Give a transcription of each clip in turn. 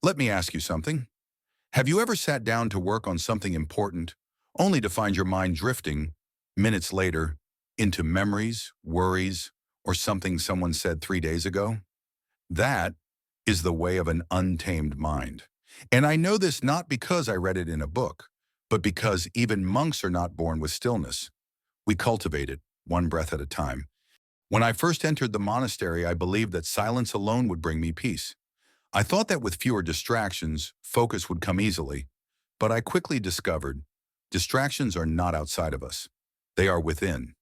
Let me ask you something. Have you ever sat down to work on something important, only to find your mind drifting, minutes later, into memories, worries, or something someone said 3 days ago? That is the way of an untamed mind. And I know this not because I read it in a book, but because even monks are not born with stillness. We cultivate it, one breath at a time. When I first entered the monastery, I believed that silence alone would bring me peace. I thought that with fewer distractions, focus would come easily, but I quickly discovered distractions are not outside of us. They are within.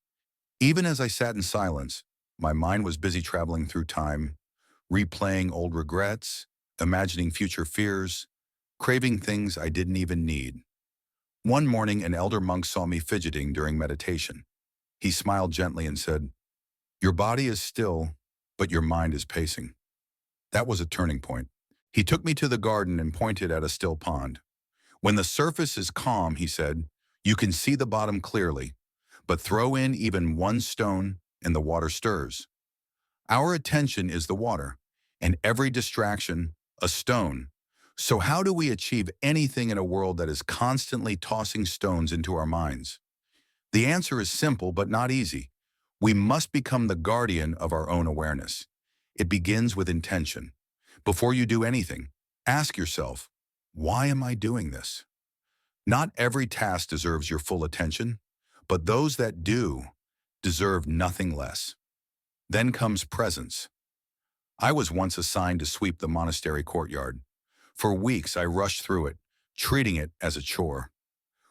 Even as I sat in silence, my mind was busy traveling through time, replaying old regrets, imagining future fears, craving things I didn't even need. One morning, an elder monk saw me fidgeting during meditation. He smiled gently and said, "Your body is still, but your mind is pacing." That was a turning point. He took me to the garden and pointed at a still pond. "When the surface is calm," he said, "you can see the bottom clearly, but throw in even one stone and the water stirs." Our attention is the water, and every distraction, a stone. So how do we achieve anything in a world that is constantly tossing stones into our minds? The answer is simple but not easy. We must become the guardian of our own awareness. It begins with intention. Before you do anything, ask yourself, why am I doing this? Not every task deserves your full attention, but those that do deserve nothing less. Then comes presence. I was once assigned to sweep the monastery courtyard. For weeks, I rushed through it, treating it as a chore.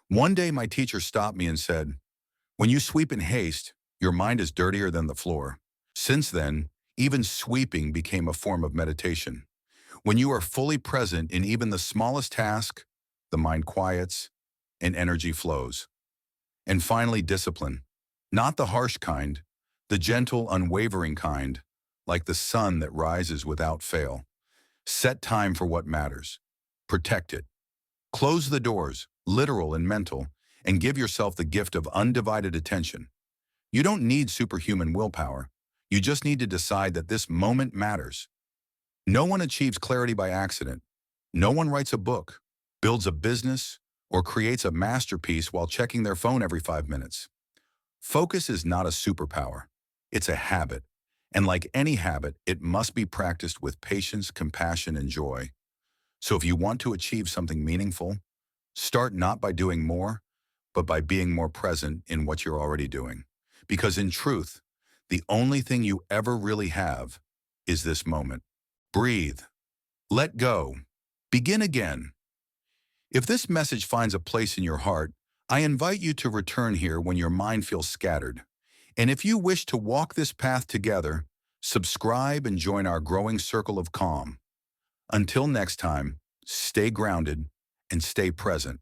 One day, my teacher stopped me and said, "When you sweep in haste, your mind is dirtier than the floor." Since then, even sweeping became a form of meditation. When you are fully present in even the smallest task, the mind quiets and energy flows. And finally, discipline. Not the harsh kind, the gentle, unwavering kind, like the sun that rises without fail. Set time for what matters. Protect it. Close the doors, literal and mental, and give yourself the gift of undivided attention. You don't need superhuman willpower. You just need to decide that this moment matters. No one achieves clarity by accident. No one writes a book, builds a business, or creates a masterpiece while checking their phone every 5 minutes. Focus is not a superpower. It's a habit. And like any habit, it must be practiced with patience, compassion, and joy. So if you want to achieve something meaningful, start not by doing more, but by being more present in what you're already doing. Because in truth, the only thing you ever really have is this moment. Breathe. Let go. Begin again. If this message finds a place in your heart, I invite you to return here when your mind feels scattered. And if you wish to walk this path together, subscribe and join our growing circle of calm. Until next time, stay grounded and stay present.